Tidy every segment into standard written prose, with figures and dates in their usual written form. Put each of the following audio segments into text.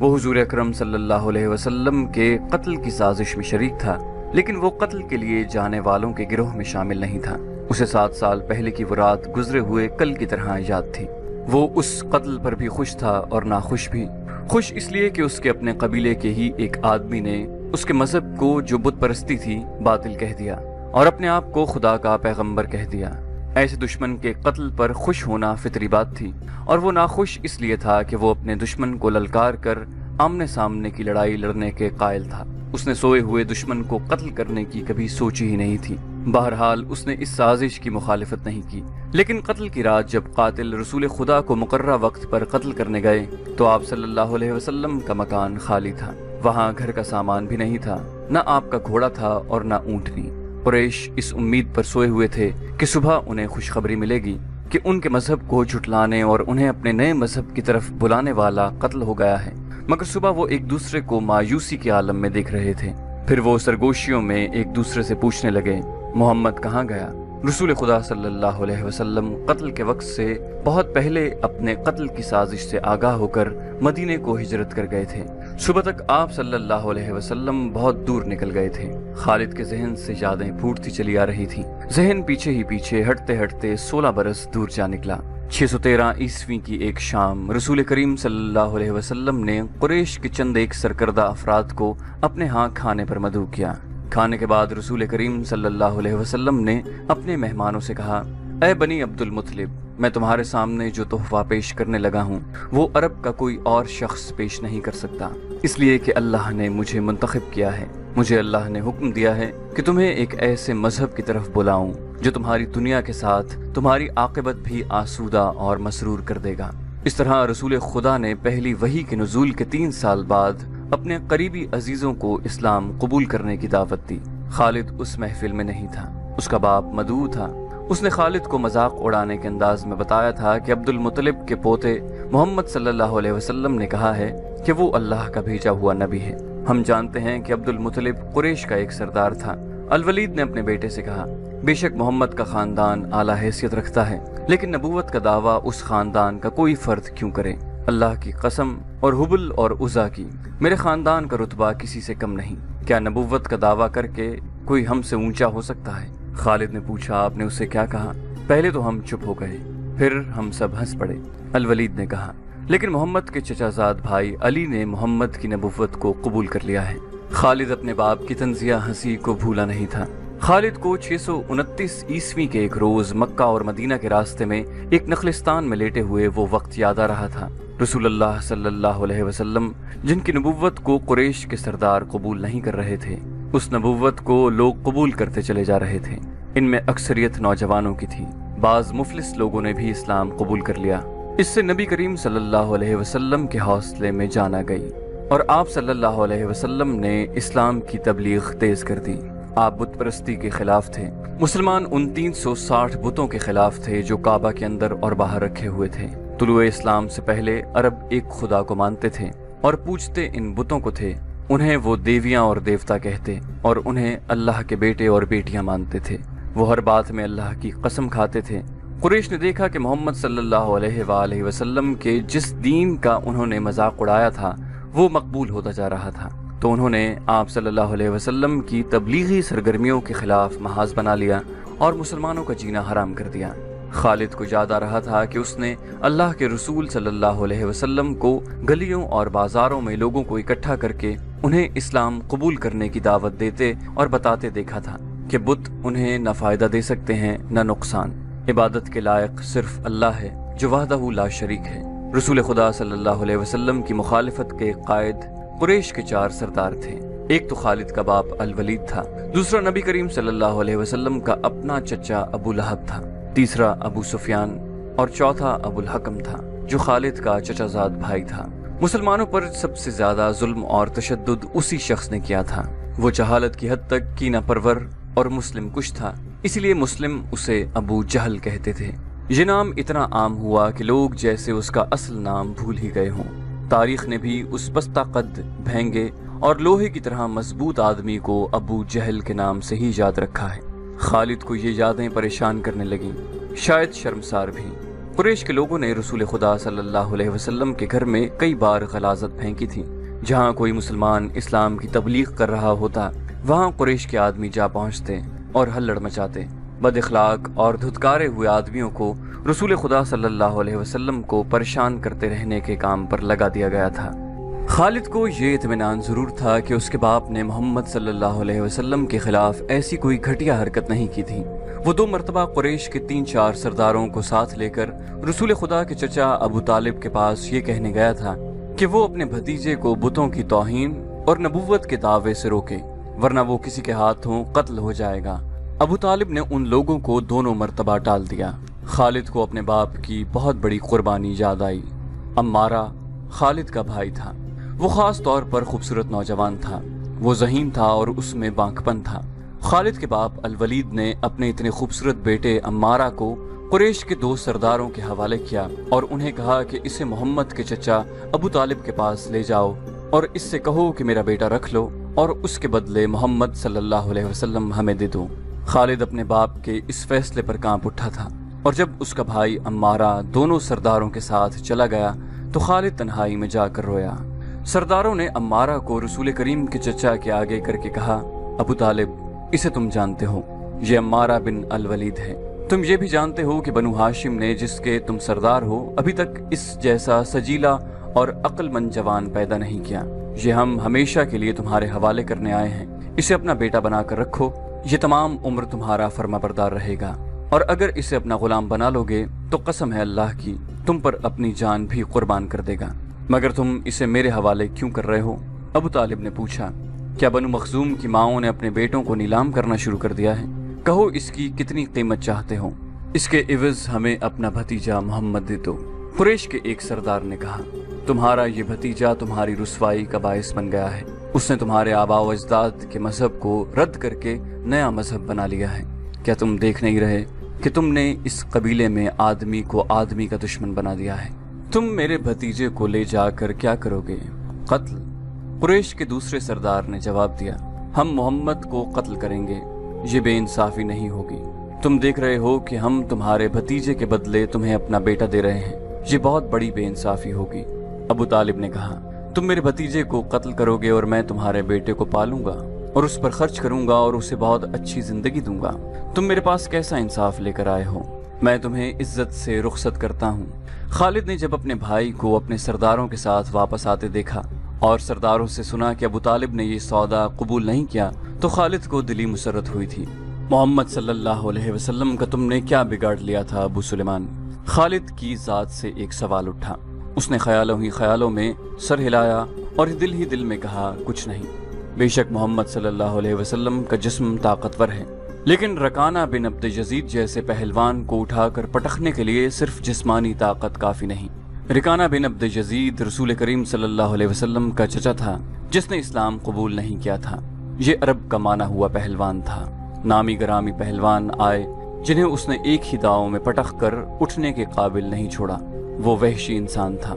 وہ حضور اکرم صلی اللہ علیہ وسلم کے قتل کی سازش میں شریک تھا، لیکن وہ قتل کے لیے جانے والوں کے گروہ میں شامل نہیں تھا۔ اسے 7 سال پہلے کی وہ رات گزرے ہوئے کل کی طرح یاد تھی۔ وہ اس قتل پر بھی خوش تھا اور ناخوش بھی۔ خوش اس لیے کہ اس کے اپنے قبیلے کے ہی ایک آدمی نے اس کے مذہب کو جو بت پرستی تھی باطل کہہ دیا اور اپنے آپ کو خدا کا پیغمبر کہہ دیا۔ ایسے دشمن کے قتل پر خوش ہونا فطری بات تھی، اور وہ ناخوش اس لیے تھا کہ وہ اپنے دشمن کو للکار کر آمنے سامنے کی لڑائی لڑنے کے قائل تھا۔ اس نے سوئے ہوئے دشمن کو قتل کرنے کی کبھی سوچی ہی نہیں تھی۔ بہرحال اس نے اس سازش کی مخالفت نہیں کی، لیکن قتل کی رات جب قاتل رسول خدا کو مقررہ وقت پر قتل کرنے گئے تو آپ صلی اللہ علیہ وسلم کا مکان خالی تھا۔ وہاں گھر کا سامان بھی نہیں تھا، نہ آپ کا گھوڑا تھا اور نہ اونٹنی۔ قریش اس امید پر سوئے ہوئے تھے کہ صبح انہیں خوشخبری ملے گی کہ ان کے مذہب کو جھٹلانے اور انہیں اپنے نئے مذہب کی طرف بلانے والا قتل ہو گیا ہے، مگر صبح وہ ایک دوسرے کو مایوسی کے عالم میں دیکھ رہے تھے۔ پھر وہ سرگوشیوں میں ایک دوسرے سے پوچھنے لگے، محمد کہاں گیا؟ رسول خدا صلی اللہ علیہ وسلم قتل کے وقت سے بہت پہلے اپنے قتل کی سازش سے آگاہ ہو کر مدینے کو ہجرت کر گئے تھے۔ صبح تک آپ صلی اللہ علیہ وسلم بہت دور نکل گئے تھے۔ خالد کے ذہن سے یادیں پھوٹتی چلی آ رہی تھی۔ ذہن پیچھے ہی پیچھے ہٹتے ہٹتے 16 برس دور جا نکلا۔ 613 عیسوی کی ایک شام رسول کریم صلی اللہ علیہ وسلم نے قریش کے چند ایک سرکردہ افراد کو اپنے ہاں کھانے پر مدعو کیا۔ کھانے کے بعد رسول کریم صلی اللہ علیہ وسلم نے اپنے مہمانوں سے کہا، اے بنی عبد المطلب، میں تمہارے سامنے جو تحفہ پیش کرنے لگا ہوں وہ عرب کا کوئی اور شخص پیش نہیں کر سکتا، اس لیے کہ اللہ نے مجھے منتخب کیا ہے۔ مجھے اللہ نے حکم دیا ہے کہ تمہیں ایک ایسے مذہب کی طرف بلاؤں جو تمہاری دنیا کے ساتھ تمہاری عاقبت بھی آسودہ اور مسرور کر دے گا۔ اس طرح رسول خدا نے پہلی وحی کے نزول کے 3 سال بعد اپنے قریبی عزیزوں کو اسلام قبول کرنے کی دعوت دی۔ خالد اس محفل میں نہیں تھا، اس کا باپ مدعو تھا۔ اس نے خالد کو مذاق اڑانے کے انداز میں بتایا تھا کہ عبد المطلب کے پوتے محمد صلی اللہ علیہ وسلم نے کہا ہے کہ وہ اللہ کا بھیجا ہوا نبی ہے۔ ہم جانتے ہیں کہ عبد المطلب قریش کا ایک سردار تھا۔ الولید نے اپنے بیٹے سے کہا، بے شک محمد کا خاندان اعلیٰ حیثیت رکھتا ہے، لیکن نبوت کا دعویٰ اس خاندان کا کوئی فرد کیوں کرے؟ اللہ کی قسم اور حبل اور عزا کی، میرے خاندان کا رتبہ کسی سے کم نہیں۔ کیا نبوت کا دعویٰ کر کے کوئی ہم سے اونچا ہو سکتا ہے؟ خالد نے پوچھا، آپ نے اسے کیا کہا؟ پہلے تو ہم چپ ہو گئے، پھر ہم سب ہنس پڑے۔ الولید نے کہا، لیکن محمد کے چچا زاد بھائی علی نے محمد کی نبوت کو قبول کر لیا ہے۔ خالد اپنے باپ کی طنزیہ ہنسی کو بھولا نہیں تھا۔ خالد کو 629 عیسوی کے ایک روز مکہ اور مدینہ کے راستے میں ایک نخلستان میں لیٹے ہوئے وہ وقت یاد آ رہا تھا۔ رسول اللہ صلی اللہ علیہ وسلم جن کی نبوت کو قریش کے سردار قبول نہیں کر رہے تھے، اس نبوت کو لوگ قبول کرتے چلے جا رہے تھے۔ ان میں اکثریت نوجوانوں کی تھی، بعض مفلس لوگوں نے بھی اسلام قبول کر لیا۔ اس سے نبی کریم صلی اللہ علیہ وسلم کے حوصلے میں جان آ گئی اور آپ صلی اللہ علیہ وسلم نے اسلام کی تبلیغ تیز کر دی۔ آپ بت پرستی کے خلاف تھے۔ مسلمان ان 360 بتوں کے خلاف تھے جو کعبہ کے اندر اور باہر رکھے ہوئے تھے۔ طلوع اسلام سے پہلے عرب ایک خدا کو مانتے تھے اور پوجتے ان بتوں کو تھے۔ انہیں وہ دیویاں اور دیوتا کہتے اور انہیں اللہ کے بیٹے اور بیٹیاں مانتے تھے۔ وہ ہر بات میں اللہ کی قسم کھاتے تھے۔ قریش نے دیکھا کہ محمد صلی اللہ علیہ وآلہ وسلم کے جس دین کا انہوں نے مذاق اڑایا تھا وہ مقبول ہوتا جا رہا تھا، تو انہوں نے آپ صلی اللہ علیہ وسلم کی تبلیغی سرگرمیوں کے خلاف محاذ بنا لیا اور مسلمانوں کا جینا حرام کر دیا۔ خالد کو یاد آ رہا تھا کہ اس نے اللہ کے رسول صلی اللہ علیہ وسلم کو گلیوں اور بازاروں میں لوگوں کو اکٹھا کر کے انہیں اسلام قبول کرنے کی دعوت دیتے اور بتاتے دیکھا تھا کہ بت انہیں نہ فائدہ دے سکتے ہیں نہ نقصان۔ عبادت کے لائق صرف اللہ ہے جو وحدہ لا شریک ہے۔ رسول خدا صلی اللہ علیہ وسلم کی مخالفت کے قائد قریش کے 4 سردار تھے۔ ایک تو خالد کا باپ الولید تھا، دوسرا نبی کریم صلی اللہ علیہ وسلم کا اپنا چچا ابو لہب تھا، تیسرا ابو سفیان اور چوتھا ابو الحکم تھا جو خالد کا چچا زاد بھائی تھا۔ مسلمانوں پر سب سے زیادہ ظلم اور تشدد اسی شخص نے کیا تھا۔ وہ جہالت کی حد تک کینہ پرور اور مسلم کش تھا، اسی لیے مسلم اسے ابو جہل کہتے تھے۔ یہ نام اتنا عام ہوا کہ لوگ جیسے اس کا اصل نام بھول ہی گئے ہوں۔ تاریخ نے بھی اس پستہ قد، بھینگے اور لوہے کی طرح مضبوط آدمی کو ابو جہل کے نام سے ہی یاد رکھا ہے۔ خالد کو یہ یادیں پریشان کرنے لگیں، شاید شرمسار بھی۔ قریش کے لوگوں نے رسول خدا صلی اللہ علیہ وسلم کے گھر میں کئی بار غلاظت پھینکی تھی۔ جہاں کوئی مسلمان اسلام کی تبلیغ کر رہا ہوتا وہاں قریش کے آدمی جا پہنچتے اور ہلڑ مچاتے۔ بد اخلاق اور دھتکارے ہوئے آدمیوں کو رسول خدا صلی اللہ علیہ وسلم کو پریشان کرتے رہنے کے کام پر لگا دیا گیا تھا۔ خالد کو یہ اطمینان ضرور تھا کہ اس کے باپ نے محمد صلی اللہ علیہ وسلم کے خلاف ایسی کوئی گھٹیا حرکت نہیں کی تھی۔ وہ 2 مرتبہ قریش کے 3-4 سرداروں کو ساتھ لے کر رسول خدا کے چچا ابو طالب کے پاس یہ کہنے گیا تھا کہ وہ اپنے بھتیجے کو بتوں کی توہین اور نبوت کے دعوے سے روکے، ورنہ وہ کسی کے ہاتھوں قتل ہو جائے گا۔ ابو طالب نے ان لوگوں کو دونوں مرتبہ ٹال دیا۔ خالد کو اپنے باپ کی بہت بڑی قربانی یاد آئی۔ عمارہ خالد کا بھائی تھا۔ وہ خاص طور پر خوبصورت نوجوان تھا۔ وہ ذہین تھا اور اس میں بانک پن تھا۔ خالد کے باپ الولید نے اپنے اتنے خوبصورت بیٹے عمارہ کو قریش کے 2 سرداروں کے حوالے کیا اور انہیں کہا کہ اسے محمد کے چچا ابو طالب کے پاس لے جاؤ اور اس سے کہو کہ میرا بیٹا رکھ لو اور اس کے بدلے محمد صلی اللہ علیہ وسلم ہمیں دے دو۔ خالد اپنے باپ کے اس فیصلے پر کانپ اٹھا تھا، اور جب اس کا بھائی عمارہ دونوں سرداروں کے ساتھ چلا گیا تو خالد تنہائی میں جا کر رویا۔ سرداروں نے عمارہ کو رسول کریم کے چچا کے آگے کر کے کہا، ابو طالب، اسے تم جانتے ہو، یہ عمارہ بن الولید ہے۔ تم یہ بھی جانتے ہو کہ بنو ہاشم نے جس کے تم سردار ہو ابھی تک اس جیسا سجیلا اور عقل مند جوان پیدا نہیں کیا۔ یہ ہم ہمیشہ کے لیے تمہارے حوالے کرنے آئے ہیں، اسے اپنا بیٹا بنا کر رکھو، یہ تمام عمر تمہارا فرما بردار رہے گا، اور اگر اسے اپنا غلام بنا لو گے تو قسم ہے اللہ کی تم پر اپنی جان بھی قربان کر دے گا۔ مگر تم اسے میرے حوالے کیوں کر رہے ہو؟ ابو طالب نے پوچھا، کیا بنو مخزوم کی ماؤں نے اپنے بیٹوں کو نیلام کرنا شروع کر دیا ہے؟ کہو اس کی کتنی قیمت چاہتے ہو، اس کے عوض ہمیں اپنا بھتیجا محمد دے دو۔ قریش کے ایک سردار نے کہا، تمہارا یہ بھتیجا تمہاری رسوائی کا باعث بن گیا ہے، اس نے تمہارے آباء و اجداد کے مذہب کو رد کر کے نیا مذہب بنا لیا ہے۔ کیا تم دیکھ نہیں رہے کہ تم نے اس قبیلے میں آدمی کو آدمی کا دشمن بنا دیا ہے؟ تم میرے بھتیجے کو لے جا کر کیا کرو گے؟ قتل۔ قریش کے دوسرے سردار نے جواب دیا، ہم محمد کو قتل کریں گے، یہ بے انصافی نہیں ہوگی۔ تم دیکھ رہے ہو کہ ہم تمہارے بھتیجے کے بدلے تمہیں اپنا بیٹا دے رہے ہیں، یہ بہت بڑی بے انصافی ہوگی۔ ابو طالب نے کہا، تم میرے بھتیجے کو قتل کرو گے اور میں تمہارے بیٹے کو پالوں گا اور اس پر خرچ کروں گا اور اسے بہت اچھی زندگی دوں گا۔ تم میرے پاس کیسا انصاف لے کر آئے ہو؟ میں تمہیں عزت سے رخصت کرتا ہوں۔ خالد نے جب اپنے بھائی کو اپنے سرداروں کے ساتھ واپس آتے دیکھا اور سرداروں سے سنا کہ ابو طالب نے یہ سودا قبول نہیں کیا تو خالد کو دلی مسرت ہوئی تھی۔ محمد صلی اللہ علیہ وسلم کا تم نے کیا بگاڑ لیا تھا ابو سلیمان؟ خالد کی ذات سے ایک سوال اٹھا۔ اس نے خیالوں ہی خیالوں میں سر ہلایا اور دل ہی دل میں کہا، کچھ نہیں۔ بے شک محمد صلی اللہ علیہ وسلم کا جسم طاقتور ہے، لیکن رکانہ بن عبد یزید جیسے پہلوان کو اٹھا کر پٹخنے کے لیے صرف جسمانی طاقت کافی نہیں۔ رکانہ بن عبد یزید رسول کریم صلی اللہ علیہ وسلم کا چچا تھا جس نے اسلام قبول نہیں کیا تھا۔ یہ عرب کا مانا ہوا پہلوان تھا۔ نامی گرامی پہلوان آئے جنہیں اس نے ایک ہی داؤں میں پٹخ کر اٹھنے کے قابل نہیں چھوڑا۔ وہ وحشی انسان تھا،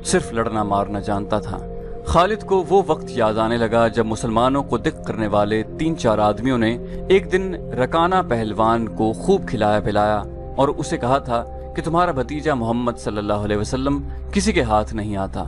صرف لڑنا مارنا جانتا تھا۔ خالد کو وہ وقت یاد آنے لگا جب مسلمانوں کو دق کرنے والے 3-4 آدمیوں نے ایک دن رکانہ پہلوان کو خوب کھلایا پلایا اور اسے کہا تھا کہ تمہارا بھتیجا محمد صلی اللہ علیہ وسلم کسی کے ہاتھ نہیں آتا،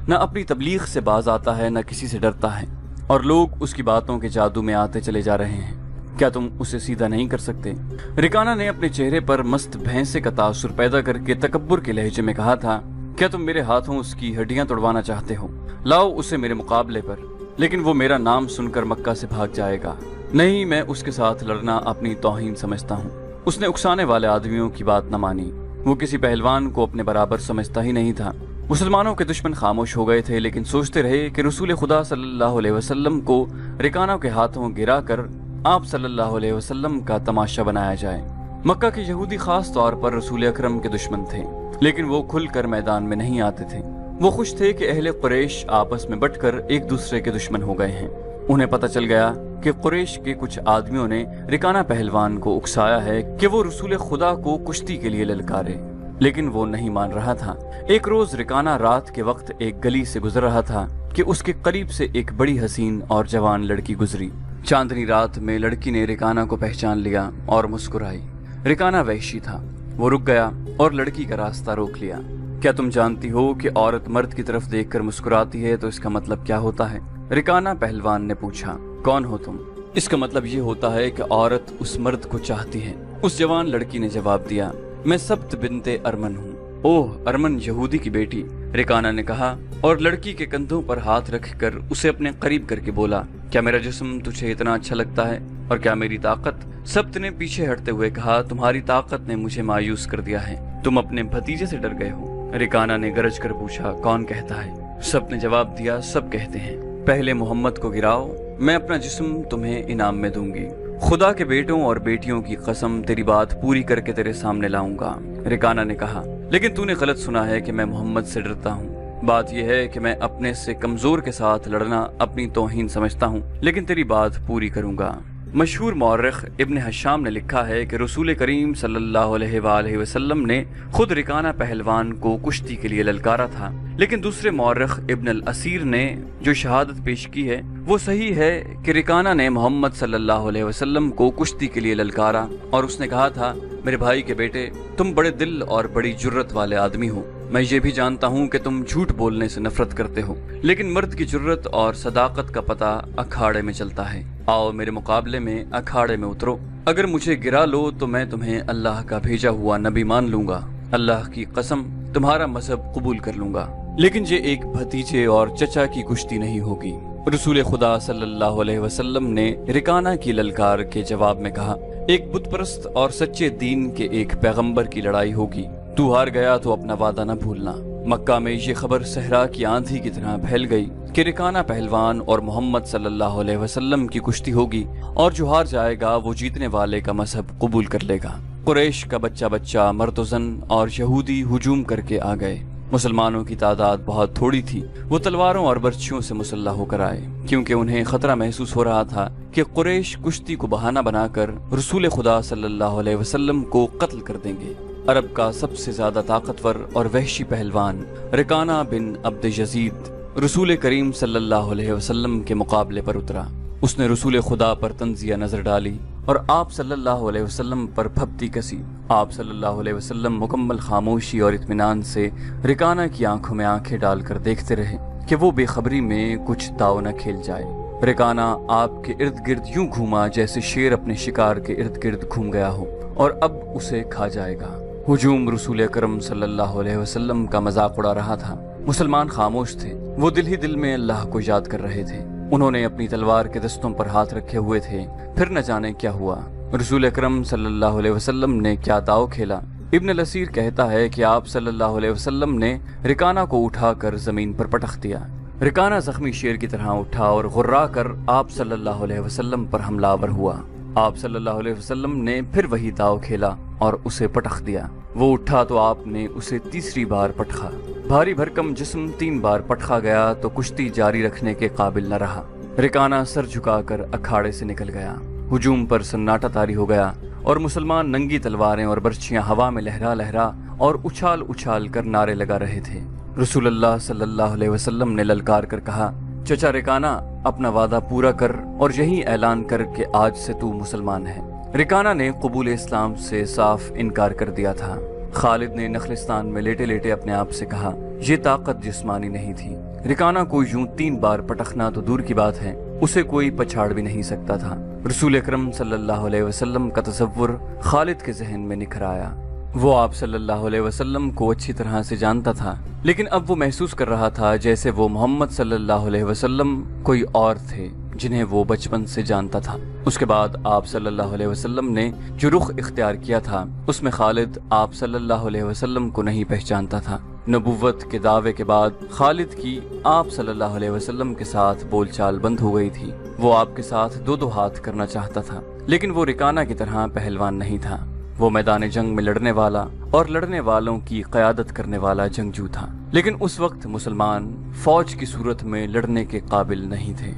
نہ اپنی تبلیغ سے باز آتا ہے، نہ کسی سے ڈرتا ہے، اور لوگ اس کی باتوں کے جادو میں آتے چلے جا رہے ہیں۔ کیا تم اسے سیدھا نہیں کر سکتے؟ رکانہ نے اپنے چہرے پر مست بھینسے کا تاثر پیدا کر کے تکبر کے لہجے میں کہا تھا، کیا تم میرے ہاتھوں اس کی ہڈیاں توڑوانا چاہتے ہو؟ لاؤ اسے میرے مقابلے پر، لیکن وہ میرا نام سن کر مکہ سے بھاگ جائے گا۔ نہیں، میں اس کے ساتھ لڑنا اپنی توہین سمجھتا ہوں۔ اس نے اکسانے والے آدمیوں کی بات نہ مانی۔ وہ کسی پہلوان کو اپنے برابر سمجھتا ہی نہیں تھا۔ مسلمانوں کے دشمن خاموش ہو گئے تھے، لیکن سوچتے رہے کہ رسول خدا صلی اللہ علیہ وسلم کو رکانہ کے ہاتھوں گرا کر آپ صلی اللہ علیہ وسلم کا تماشا بنایا جائے۔ مکہ کے یہودی خاص طور پر رسول اکرم کے دشمن تھے، لیکن وہ کھل کر میدان میں نہیں آتے تھے۔ وہ خوش تھے کہ اہل قریش آپس میں بٹ کر ایک دوسرے کے دشمن ہو گئے ہیں۔ انہیں پتہ چل گیا کہ قریش کے کچھ آدمیوں نے رکانہ پہلوان کو اکسایا ہے کہ وہ رسول خدا کو کشتی کے لیے للکارے، لیکن وہ نہیں مان رہا تھا۔ ایک روز رکانہ رات کے وقت ایک گلی سے گزر رہا تھا کہ اس کے قریب سے ایک بڑی حسین اور جوان لڑکی گزری۔ چاندنی رات میں لڑکی نے رکانہ کو پہچان لیا اور مسکرائی۔ رکانہ وحشی تھا، وہ رک گیا اور لڑکی کا راستہ روک لیا۔ کیا تم جانتی ہو کہ عورت مرد کی طرف دیکھ کر مسکراتی ہے تو اس کا مطلب کیا ہوتا ہے؟ رکانہ پہلوان نے پوچھا۔ کون ہو تم؟ اس کا مطلب یہ ہوتا ہے کہ عورت اس مرد کو چاہتی ہے۔ اس جوان لڑکی نے جواب دیا، میں سبت بنت ارمن ہوں۔ اوہ، ارمن یہودی کی بیٹی، رکانہ نے کہا اور لڑکی کے کندھوں پر ہاتھ رکھ کر اسے اپنے قریب کر کے بولا، کیا میرا جسم تجھے اتنا اچھا لگتا ہے اور کیا میری طاقت؟ سبت نے پیچھے ہٹتے ہوئے کہا، تمہاری طاقت نے مجھے مایوس کر دیا ہے، تم اپنے بھتیجے سے ڈر گئے ہو۔ رکانہ نے گرج کر پوچھا، کون کہتا ہے؟ سبت نے جواب دیا، سب کہتے ہیں۔ پہلے محمد کو گراؤ، میں اپنا جسم تمہیں انعام میں دوں گی۔ خدا کے بیٹوں اور بیٹیوں کی قسم، تیری بات پوری کر کے تیرے سامنے لاؤں گا۔ رکانہ نے کہا، لیکن تو نے غلط سنا ہے کہ میں محمد سے ڈرتا ہوں۔ بات یہ ہے کہ میں اپنے سے کمزور کے ساتھ لڑنا اپنی توہین سمجھتا ہوں، لیکن تیری بات پوری کروں گا۔ مشہور مورخ ابن حشام نے لکھا ہے کہ رسول کریم صلی اللہ علیہ وآلہ وسلم نے خود رکانہ پہلوان کو کشتی کے لیے للکارا تھا، لیکن دوسرے مورخ ابن الاسیر نے جو شہادت پیش کی ہے وہ صحیح ہے کہ رکانہ نے محمد صلی اللہ علیہ وسلم کو کشتی کے لیے للکارا اور اس نے کہا تھا، میرے بھائی کے بیٹے، تم بڑے دل اور بڑی جرت والے آدمی ہو۔ میں یہ بھی جانتا ہوں کہ تم جھوٹ بولنے سے نفرت کرتے ہو، لیکن مرد کی جرت اور صداقت کا پتہ اکھاڑے میں چلتا ہے۔ آؤ میرے مقابلے میں اکھاڑے میں اترو، اگر مجھے گرا لو تو میں تمہیں اللہ کا بھیجا ہوا نبی مان لوں گا، اللہ کی قسم تمہارا مذہب قبول کر لوں گا، لیکن یہ ایک بھتیجے اور چچا کی کشتی نہیں ہوگی۔ رسول خدا صلی اللہ علیہ وسلم نے رکانہ کی للکار کے جواب میں کہا، ایک بت پرست اور سچے دین کے ایک پیغمبر کی لڑائی ہوگی، تو ہار گیا تو اپنا وعدہ نہ بھولنا۔ مکہ میں یہ خبر صحرا کی آندھی کی طرح پھیل گئی کہ رکانہ پہلوان اور محمد صلی اللہ علیہ وسلم کی کشتی ہوگی، اور جو ہار جائے گا وہ جیتنے والے کا مذہب قبول کر لے گا۔ قریش کا بچہ بچہ، مرد و زن اور یہودی ہجوم کر کے آ گئے۔ مسلمانوں کی تعداد بہت تھوڑی تھی، وہ تلواروں اور برچھیوں سے مسلح ہو کر آئے، کیونکہ انہیں خطرہ محسوس ہو رہا تھا کہ قریش کشتی کو بہانہ بنا کر رسول خدا صلی اللہ علیہ وسلم کو قتل کر دیں گے۔ عرب کا سب سے زیادہ طاقتور اور وحشی پہلوان رکانہ بن عبد یزید رسول کریم صلی اللہ علیہ وسلم کے مقابلے پر اترا۔ اس نے رسول خدا پر تنزیہ نظر ڈالی اور آپ صلی اللہ علیہ وسلم پر پھپتی کسی۔ آپ صلی اللہ علیہ وسلم مکمل خاموشی اور اطمینان سے رکانہ کی آنکھوں میں آنکھیں ڈال کر دیکھتے رہے کہ وہ بے خبری میں کچھ داؤ نہ کھیل جائے۔ رکانہ آپ کے ارد گرد یوں گھوما جیسے شیر اپنے شکار کے ارد گرد گھوم گیا ہو اور اب اسے کھا جائے گا۔ ہجوم رسول اکرم صلی اللہ علیہ وسلم کا مذاق اڑا رہا تھا۔ مسلمان خاموش تھے، وہ دل ہی دل میں اللہ کو یاد کر رہے تھے۔ انہوں نے اپنی تلوار کے دستوں پر ہاتھ رکھے ہوئے تھے، پھر نہ جانے کیا ہوا۔ رسول اکرم صلی اللہ علیہ وسلم نے کیا داؤ کھیلا۔ ابن الاسیر کہتا ہے کہ آپ صلی اللہ علیہ وسلم نے رکانہ کو اٹھا کر زمین پر پٹخ دیا۔ رکانہ زخمی شیر کی طرح اٹھا اور غرا کر آپ صلی اللہ علیہ وسلم پر حملہ آور ہوا۔ آپ صلی اللہ علیہ وسلم نے پھر وہی داؤ کھیلا اور اسے پٹخ دیا۔ وہ اٹھا تو آپ نے اسے تیسری بار پٹخا۔ بھاری بھرکم جسم 3 بار پٹخا گیا تو کشتی جاری رکھنے کے قابل نہ رہا۔ رکانہ سر جھکا کر اکھاڑے سے نکل گیا۔ ہجوم پر سناٹا طاری ہو گیا اور مسلمان ننگی تلواریں اور برچھیاں ہوا میں لہرا لہرا اور اچھال اچھال کر نعرے لگا رہے تھے۔ رسول اللہ صلی اللہ علیہ وسلم نے للکار کر کہا، چچا رکانہ، اپنا وعدہ پورا کر اور یہی اعلان کر کہ آج سے تو مسلمان ہے۔ رکانہ نے قبول اسلام سے صاف انکار کر دیا تھا۔ خالد نے نخلستان میں لیٹے لیٹے اپنے آپ سے کہا، یہ طاقت جسمانی نہیں تھی۔ رکانہ کو یوں 3 بار پٹخنا تو دور کی بات ہے، اسے کوئی پچھاڑ بھی نہیں سکتا تھا۔ رسول اکرم صلی اللہ علیہ وسلم کا تصور خالد کے ذہن میں نکھر آیا۔ وہ آپ صلی اللہ علیہ وسلم کو اچھی طرح سے جانتا تھا، لیکن اب وہ محسوس کر رہا تھا جیسے وہ محمد صلی اللہ علیہ وسلم کوئی اور تھے جنہیں وہ بچپن سے جانتا تھا۔ اس کے بعد آپ صلی اللہ علیہ وسلم نے جو رخ اختیار کیا تھا اس میں خالد آپ صلی اللہ علیہ وسلم کو نہیں پہچانتا تھا۔ نبوت کے دعوے کے بعد خالد کی آپ صلی اللہ علیہ وسلم کے ساتھ بول چال بند ہو گئی تھی۔ وہ آپ کے ساتھ 2 ہاتھ کرنا چاہتا تھا، لیکن وہ رکانہ کی طرح پہلوان نہیں تھا۔ وہ میدان جنگ میں لڑنے والا اور لڑنے والوں کی قیادت کرنے والا جنگجو تھا، لیکن اس وقت مسلمان فوج کی صورت میں لڑنے کے قابل نہیں تھے۔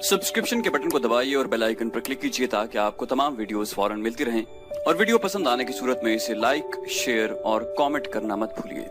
سبسکرپشن کے بٹن کو دبائیے اور بیل آئیکن پر کلک کیجیے تاکہ آپ کو تمام ویڈیوز فوراً ملتی رہیں، اور ویڈیو پسند آنے کی صورت میں اسے لائک، شیئر اور کامنٹ کرنا مت بھولیے۔